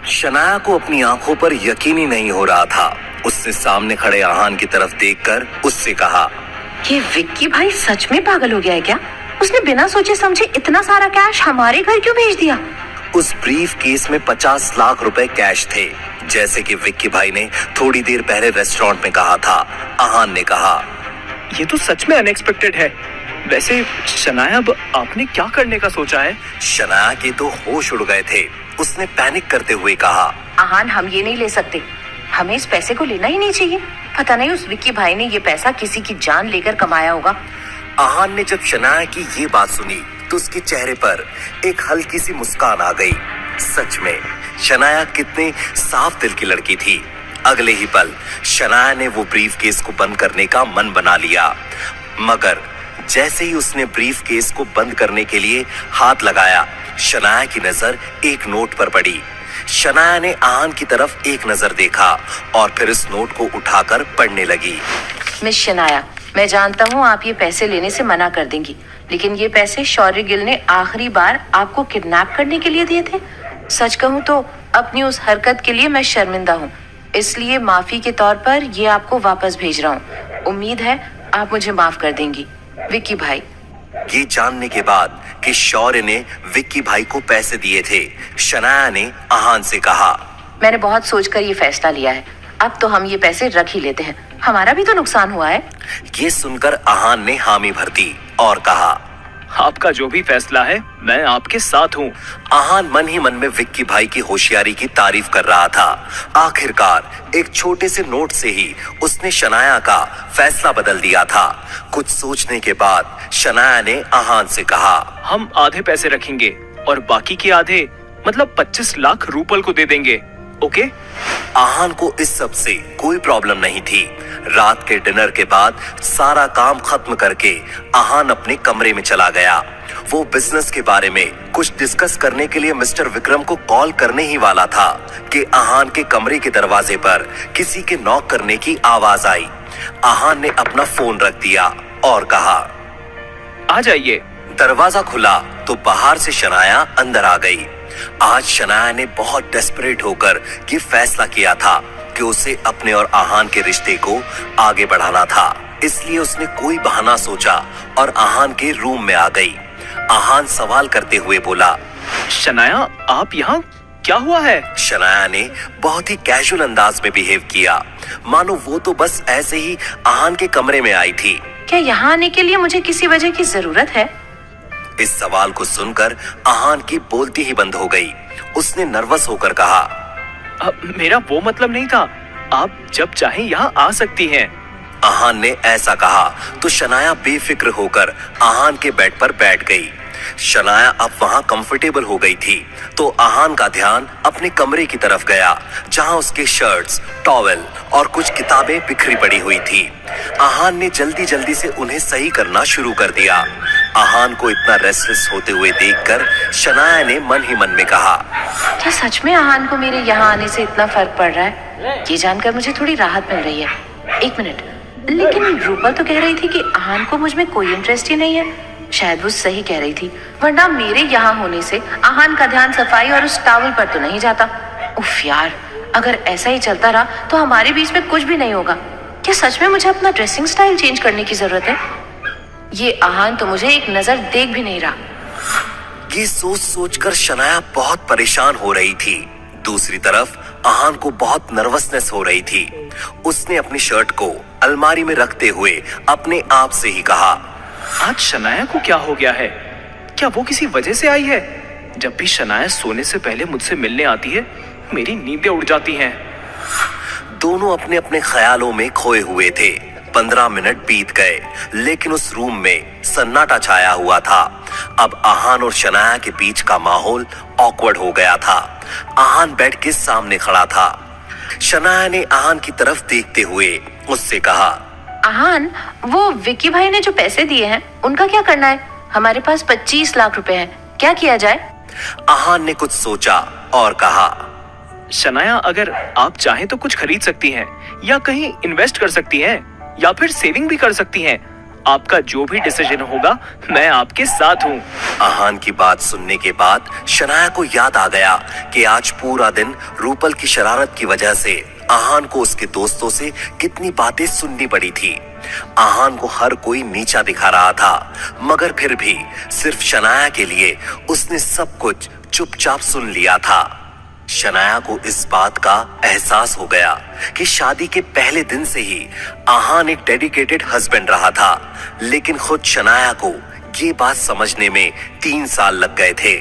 शनाया को अपनी आंखों पर यकीन ही नहीं हो रहा था। उसने सामने खड़े आहान की तरफ देखकर उससे कहा, ये विक्की भाई सच में पागल हो गया है क्या? उसने बिना सोचे समझे इतना सारा कैश हमारे घर क्यों भेज दिया? उस ब्रीफ केस में 50 लाख रुपए कैश थे, जैसे कि विक्की भाई ने थोड़ी देर पहले रेस्टोरेंट में कहा था। आहान ने कहा, ये तो सच में अनएक्सपेक्टेड है। वैसे शनाया, अब आपने क्या करने का सोचा है? शनाया के तो होश उड़ गए थे। उसने पैनिक करते हुए कहा, आहान, हम ये नहीं ले सकते। हमें इस पैसे को लेना ही नहीं चाहिए। पता नहीं उस विक्की भाई ने ये पैसा किसी की जान लेकर कमाया होगा। आहान ने जब शनाया की ये बात सुनी तो उसके चेहरे पर एक हल्की सी मुस्कान आ गई। सच में शनाया कितने साफ दिल की लड़की थी। अगले ही पल शनाया ने वो ब्रीफ केस को बंद करने का मन बना लिया, मगर जैसे ही उसने ब्रीफ केस को बंद करने के लिए हाथ लगाया, शनाया की नजर एक नोट पर पड़ी। शनाया ने आहान की तरफ एक नजर देखा और फिर इस नोट को उठाकर पढ़ने लगी। मिस शनाया, मैं जानता हूँ आप ये पैसे लेने से मना कर देंगी, लेकिन ये पैसे शौर्य गिल ने आखिरी बार आपको किडनैप करने के लिए दिए थे। सच कहूँ तो अपनी उस हरकत के लिए मैं शर्मिंदा हूँ, इसलिए माफी के तौर पर ये आपको वापस भेज रहा हूँ। उम्मीद है आप मुझे माफ कर देंगी, विक्की भाई। ये जानने के बाद कि शौर्य ने विक्की भाई को पैसे दिए थे, शनाया ने आहान से कहा, मैंने बहुत सोचकर ये फैसला लिया है। अब तो हम ये पैसे रख ही लेते हैं, हमारा भी तो नुकसान हुआ है। ये सुनकर आहान ने हामी भर दी और कहा, आपका जो भी फैसला है, मैं आपके साथ हूँ। आहान मन ही मन में विक्की भाई की होशियारी की तारीफ कर रहा था। आखिरकार एक छोटे से नोट से ही उसने शनाया का फैसला बदल दिया था। कुछ सोचने के बाद शनाया ने आहान से कहा, हम आधे पैसे रखेंगे और बाकी के आधे, मतलब 25 लाख रूपल को दे देंगे, ओके? आहान को इस सब से कोई प्रॉब्लम नहीं थी। रात के डिनर के बाद सारा काम खत्म करके आहान अपने कमरे में चला गया। वो बिजनेस के बारे में कुछ डिस्कस करने के लिए मिस्टर विक्रम को कॉल करने ही वाला था कि आहान के कमरे के दरवाजे पर किसी के नॉक करने की आवाज आई। आहान ने अपना फोन रख दिया और कहा, आ जाइए। दरवाजा खुला तो बाहर से शनाया अंदर आ गई। आज शनाया ने बहुत डेस्परेट होकर ये फैसला किया था कि उसे अपने और आहान के रिश्ते को आगे बढ़ाना था, इसलिए उसने कोई बहाना सोचा और आहान के रूम में आ गई। आहान सवाल करते हुए बोला, शनाया, आप यहाँ? क्या हुआ है? शनाया ने बहुत ही कैजुअल अंदाज में बिहेव किया, मानो वो तो बस ऐसे ही आहान के कमरे में आई थी। क्या यहाँ आने के लिए मुझे किसी वजह की जरूरत है? इस सवाल को सुनकर आहान की बोलती ही बंद हो गई। उसने नर्वस होकर कहा, मेरा वो मतलब नहीं था। आप जब चाहें यहाँ आ सकती हैं। आहान ने ऐसा कहा तो शनाया बेफिक्र होकर आहान के बेड पर बैठ गई। शनाया अब वहां कंफर्टेबल हो गई थी तो आहान का ध्यान अपने कमरे की तरफ गया, जहां उसके शर्ट्स, टॉवेल और कुछ किताबें बिखरी पड़ी हुई थी। आहान ने जल्दी जल्दी से उन्हें सही करना शुरू कर दिया। आहान को इतना रेस्टलेस होते हुए देखकर शनाया ने मन ही मन में कहा, क्या सच में आहान को मेरे यहाँ आने से इतना फर्क पड़ रहा है? ये जानकर मुझे थोड़ी राहत मिल रही है। एक मिनट, लेकिन रूपल तो कह रही थी कि आहान को मुझ में कोई इंटरेस्ट ही नहीं है। शायद वो सही कह रही थी, वरना मेरे यहाँ होने से आहान का ध्यान सफाई और उस टॉवल पर तो नहीं जाता। उफ यार, अगर ऐसा ही चलता रहा तो हमारे बीच में कुछ भी नहीं होगा। क्या सच में मुझे अपना ड्रेसिंग स्टाइल चेंज करने की जरूरत है? ये आहान तो मुझे एक नजर देख भी नहीं रहा। ये सोच सोचकर शनाया बहुत परेशान हो रही थी। दूसरी तरफ आहान को बहुत नर्वसनेस हो रही थी। उसने अपनी शर्ट को अलमारी में रखते हुए अपने आप से ही कहा, आज शनाया को क्या हो गया है? क्या वो किसी वजह से आई है? जब भी शनाया सोने से पहले मुझसे मिलने आती है, मेरी नींदें उड़ जाती हैं। दोनों अपने अपने ख्यालों में खोए हुए थे। 15 मिनट बीत गए, लेकिन उस रूम में सन्नाटा छाया हुआ था। अब आहान और शनाया के बीच का माहौल ऑकवर्ड हो गया था। आहान बेड के सामने खड़ा था। शनाया ने आहान की तरफ देखते हुए उससे कहा, आहान, वो विक्की भाई ने जो पैसे दिए हैं उनका क्या करना है? हमारे पास 25 लाख रुपए हैं, क्या किया जाए? आहान ने कुछ सोचा और कहा, शनाया, अगर आप चाहें तो कुछ खरीद सकती हैं या कहीं इन्वेस्ट कर सकती हैं या फिर सेविंग भी कर सकती हैं। आपका जो भी डिसीजन होगा मैं आपके साथ हूँ। आहान की बात सुनने के बाद शनाया को याद आ गया कि आज पूरा दिन रूपल की शरारत की वजह से आहान को उसके दोस्तों से कितनी बातें सुननी पड़ी थी। आहान को हर कोई नीचा दिखा रहा था, मगर फिर भी सिर्फ शनाया के लिए उसने सब कुछ चुपचाप सुन लिया था। शनाया को इस बात का एहसास हो गया कि शादी के पहले दिन से ही आहान एक डेडिकेटेड हस्बैंड रहा था, लेकिन खुद शनाया को ये बात समझने में 3 साल लग गए थे।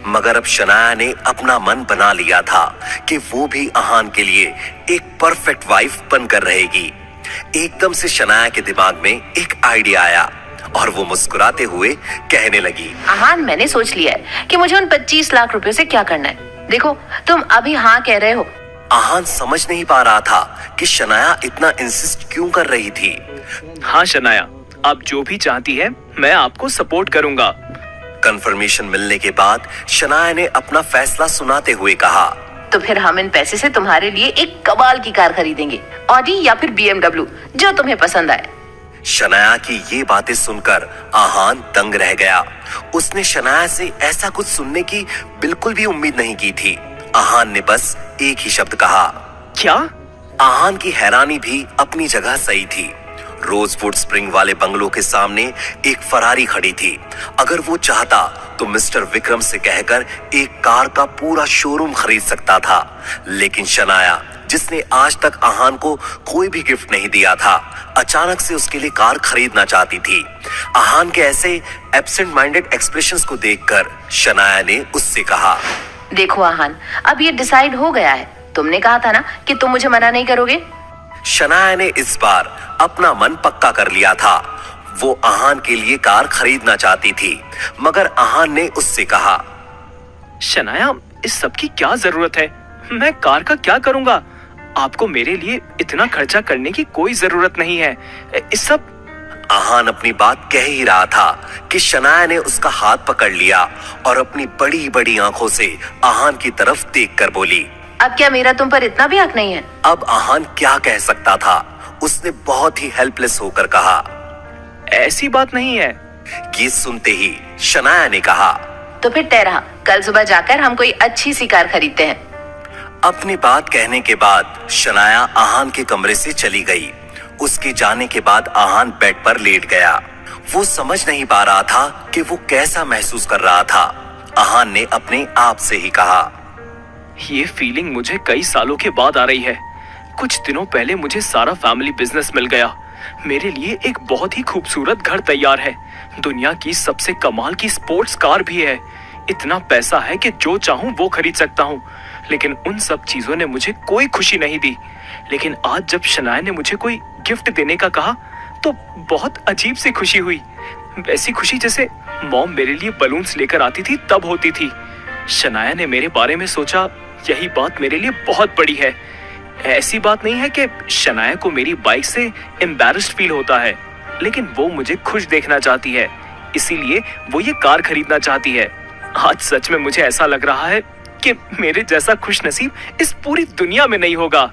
मगर अब शनाया ने अपना मन बना लिया था कि वो भी आहान के लिए एक परफेक्ट वाइफ बनकर रहेगी। एकदम से शनाया के दिमाग में एक आइडिया आया और वो मुस्कुराते हुए कहने लगी, आहान, मैंने सोच लिया है कि मुझे उन 25 लाख रुपए से क्या करना है। देखो, तुम अभी हाँ कह रहे हो। आहान समझ नहीं पा रहा था कि शनाया इतना इंसिस्ट क्यों कर रही थी। हाँ शनाया, आप जो भी चाहती है मैं आपको सपोर्ट करूंगा। कंफर्मेशन मिलने के बाद शनाया ने अपना फैसला सुनाते हुए कहा, तो फिर हम इन पैसे से तुम्हारे लिए एक कमाल की कार खरीदेंगे, ऑडी या फिर BMW, जो तुम्हें पसंद आए। शनाया की ये बातें सुनकर आहान दंग रह गया। उसने शनाया से ऐसा कुछ सुनने की बिल्कुल भी उम्मीद नहीं की थी। आहान ने बस एक ही शब्द कहा, क्या? आहान की हैरानी भी अपनी जगह सही थी। रोजवुड स्प्रिंग वाले बंगलों के सामने एक फरारी खड़ी थी। अगर वो चाहता तो मिस्टर विक्रम से कहकर एक कार का पूरा शोरूम खरीद सकता था, लेकिन शनाया, जिसने आज तक आहान को कोई भी गिफ्ट नहीं दिया था, अचानक से उसके लिए कार खरीदना चाहती थी। आहान के ऐसे एब्सेंट माइंडेड एक्सप्रेशंस को देखकर शनाया ने उससे कहा, देखो आहान, अब ये डिसाइड हो गया है। तुमने कहा था ना कि तुम मुझे मना नहीं करोगे। शनाया ने इस बार अपना मन पक्का कर लिया था। वो आहान के लिए कार खरीदना चाहती थी, मगर आहान ने उससे कहा, शनाया, इस सब की क्या जरूरत है? मैं कार का क्या करूंगा? आपको मेरे लिए इतना खर्चा करने की कोई जरूरत नहीं है। इस सब। आहान अपनी बात कह ही रहा था कि शनाया ने उसका हाथ पकड़ लिया और अपनी बड़ी बड़ी आंखों से आहान की तरफ देखकर बोली, अब क्या मेरा तुम पर इतना भी हक नहीं है? अब आहान क्या कह सकता था। उसने बहुत ही हेल्पलेस होकर कहा, ऐसी बात नहीं है। ये सुनते ही शनाया ने कहा, तो फिर तय रहा, कल सुबह जाकर हम कोई अच्छी सी कार खरीदते हैं। अपनी बात कहने के बाद शनाया आहान के कमरे से चली गई। उसके जाने के बाद आहान बेड पर लेट गया। वो समझ नहीं पा रहा था कि वो कैसा महसूस कर रहा था। आहान ने अपने आप से ही कहा, ये फीलिंग मुझे कई सालों के बाद आ रही है। कुछ दिनों पहले मुझे सारा फैमिली बिजनेस मिल गया। मेरे लिए एक बहुत ही खूबसूरत घर तैयार है। दुनिया की सबसे कमाल की स्पोर्ट्स कार भी है। इतना पैसा है कि जो चाहूं वो खरीद सकता हूं। लेकिन उन सब चीजों ने मुझे कोई खुशी नहीं दी। लेकिन आज जब शनाया ने मुझे कोई गिफ्ट देने का कहा तो बहुत अजीब सी खुशी हुई। वैसी खुशी जैसे मॉम मेरे लिए बलून्स लेकर आती थी तब होती थी। शनाया ने मेरे बारे में सोचा, यही बात मेरे लिए बहुत बड़ी है। ऐसी बात नहीं है कि शनाया को मेरी बाइक से एम्बैरेस्ड फील होता है, लेकिन वो मुझे खुश देखना चाहती है, इसीलिए वो ये कार खरीदना चाहती है। आज सच में मुझे ऐसा लग रहा है कि मेरे जैसा खुशनसीब इस पूरी दुनिया में नहीं होगा।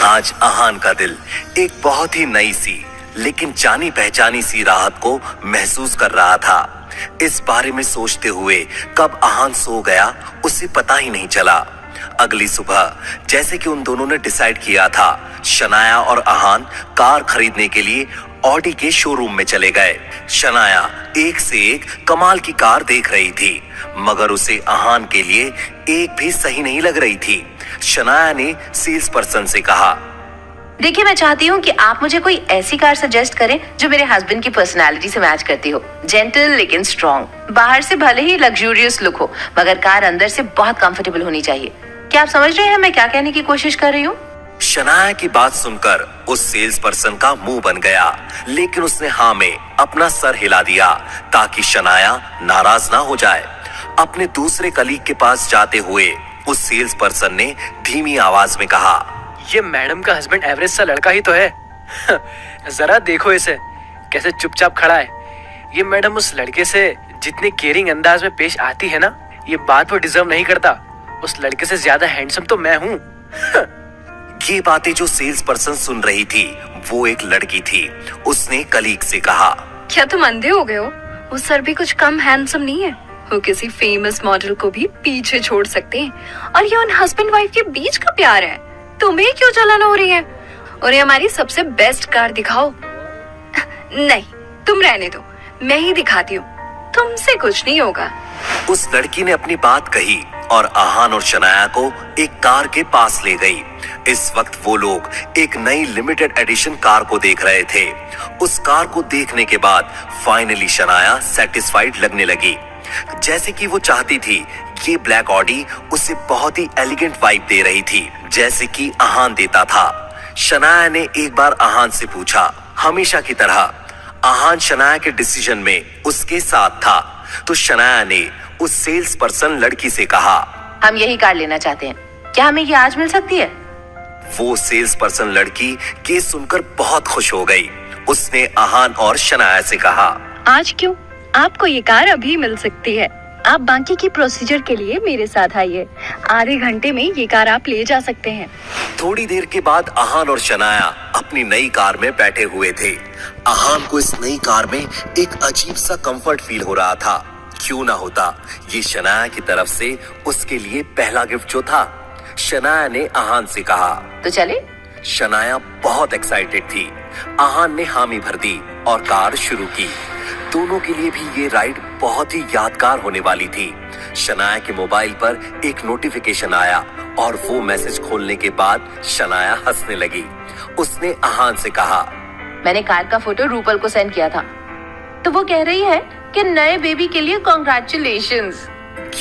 आज आहान का दिल एक बहुत ही नई सी लेकिन जानी पहचानी सी राहत को महसूस कर रहा था। इस बारे में सोचते हुए कब आहान सो गया उसे पता ही नहीं चला। अगली सुबह जैसे कि उन दोनों ने डिसाइड किया था, शनाया और आहान कार खरीदने के लिए ऑडी के शोरूम में चले गए। शनाया एक से एक कमाल की कार देख रही थी, मगर उसे आहान के लिए एक भी सही नहीं लग रही थी। शनाया ने सेल्स पर्सन से कहा, देखिए, मैं चाहती हूँ कि आप मुझे कोई ऐसी कार सजेस्ट करें जो मेरे हस्बैंड की पर्सनालिटी से मैच करती हो। जेंटल लेकिन स्ट्रॉन्ग। बाहर से भले ही लग्जूरियस लुक हो, मगर कार अंदर से बहुत कंफर्टेबल होनी चाहिए। क्या आप समझ रहे हैं मैं क्या कहने की कोशिश कर रही हूँ? शनाया की बात सुनकर उस सेल्स पर्सन का मुंह बन गया, लेकिन उसने हाँ में अपना सर हिला दिया ताकि शनाया नाराज ना हो जाए। अपने दूसरे कलीग के पास जाते हुए उस सेल्स पर्सन ने धीमी आवाज में कहा, ये मैडम का हस्बैंड एवरेज सा लड़का ही तो है। जरा देखो इसे कैसे चुपचाप खड़ा है। ये मैडम उस लड़के से जितने केयरिंग अंदाज में पेश आती है ना, ये बात वो डिजर्व नहीं करता। उस लड़के से ज्यादा हैंडसम तो मैं हूँ। ये बातें जो सेल्स पर्सन सुन रही थी वो एक लड़की थी। उसने कलीग से कहा, क्या तुम अंधे हो गए हो? वो सर भी कुछ कम हैंडसम नहीं है। वो किसी फेमस मॉडल को भी पीछे छोड़ सकते हैं। और ये उन हस्बैंड वाइफ के बीच का प्यार है। तुम्हें क्यों जलन हो रही है? और ये हमारी सबसे बेस्ट कार दिखाओ। नहीं, तुम रहने दो, मैं ही दिखाती हूँ, तुमसे कुछ नहीं होगा। उस लड़की ने अपनी बात कही और आहान और शनाया को एक कार के पास ले गई। इस वक्त वो लोग एक नई लिमिटेड एडिशन कार को देख रहे थे। उस कार को देखने के बाद फाइनली शनाया सेटिस्फाइड लगने लगी। जैसे कि वो चाहती थी, ये ब्लैक ऑडी उसे बहुत ही एलिगेंट वाइब दे रही थी, जैसे कि आहान देता था। शनाया ने एक बार आहान से पूछा। हमेशा की तरह आहान शनाया के डिसीजन में उसके साथ था, तो शनाया ने उस सेल्स पर्सन लड़की से कहा, हम यही कार लेना चाहते हैं, क्या हमें ये आज मिल सकती है? वो सेल्स पर्सन लड़की के सुनकर बहुत खुश हो गई। उसने आहान और शनाया से कहा, आज क्यों? आपको ये कार अभी मिल सकती है। आप बाकी की प्रोसीजर के लिए मेरे साथ आइए। आधे घंटे में ये कार आप ले जा सकते हैं। थोड़ी देर के बाद आहान और शनाया अपनी नई कार में बैठे हुए थे। आहान को इस नई कार में एक अजीब सा कंफर्ट फील हो रहा था। क्यों ना होता ये शनाया की तरफ से उसके लिए पहला गिफ्ट जो था। शनाया ने आहान से कहा, तो चले? शनाया बहुत एक्साइटेड थी। आहान ने हामी भर दी और कार शुरू की। दोनों के लिए भी ये राइड बहुत ही यादगार होने वाली थी। शनाया के मोबाइल पर एक नोटिफिकेशन आया और वो मैसेज खोलने के बाद शनाया हंसने लगी। उसने आहान से कहा, मैंने कार का फोटो रूपल को सेंड किया था, तो वो कह रही है कि नए बेबी के लिए कॉन्ग्रेचुलेशंस।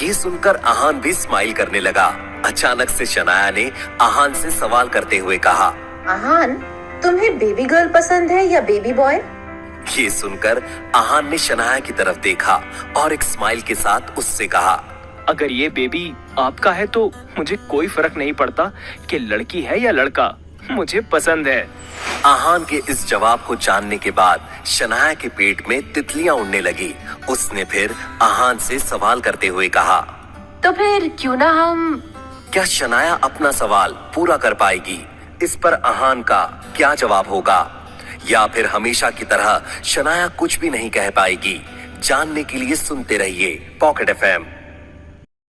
ये सुनकर आहान भी स्माइल करने लगा। अचानक से शनाया ने आहान से सवाल करते हुए कहा, आहान, तुम्हें बेबी गर्ल पसंद है या बेबी बॉय? ये सुनकर आहान ने शनाया की तरफ देखा और एक स्माइल के साथ उससे कहा, अगर ये बेबी आपका है तो मुझे कोई फर्क नहीं पड़ता कि लड़की है या लड़का, मुझे पसंद है। आहान के इस जवाब को जानने के बाद शनाया के पेट में तितलियां उड़ने लगी। उसने फिर आहान से सवाल करते हुए कहा, तो फिर क्यों ना हम... क्या शनाया अपना सवाल पूरा कर पाएगी? इस पर आहान का क्या जवाब होगा? या फिर हमेशा की तरह शनाया कुछ भी नहीं कह पाएगी? जानने के लिए सुनते रहिए पॉकेट FM।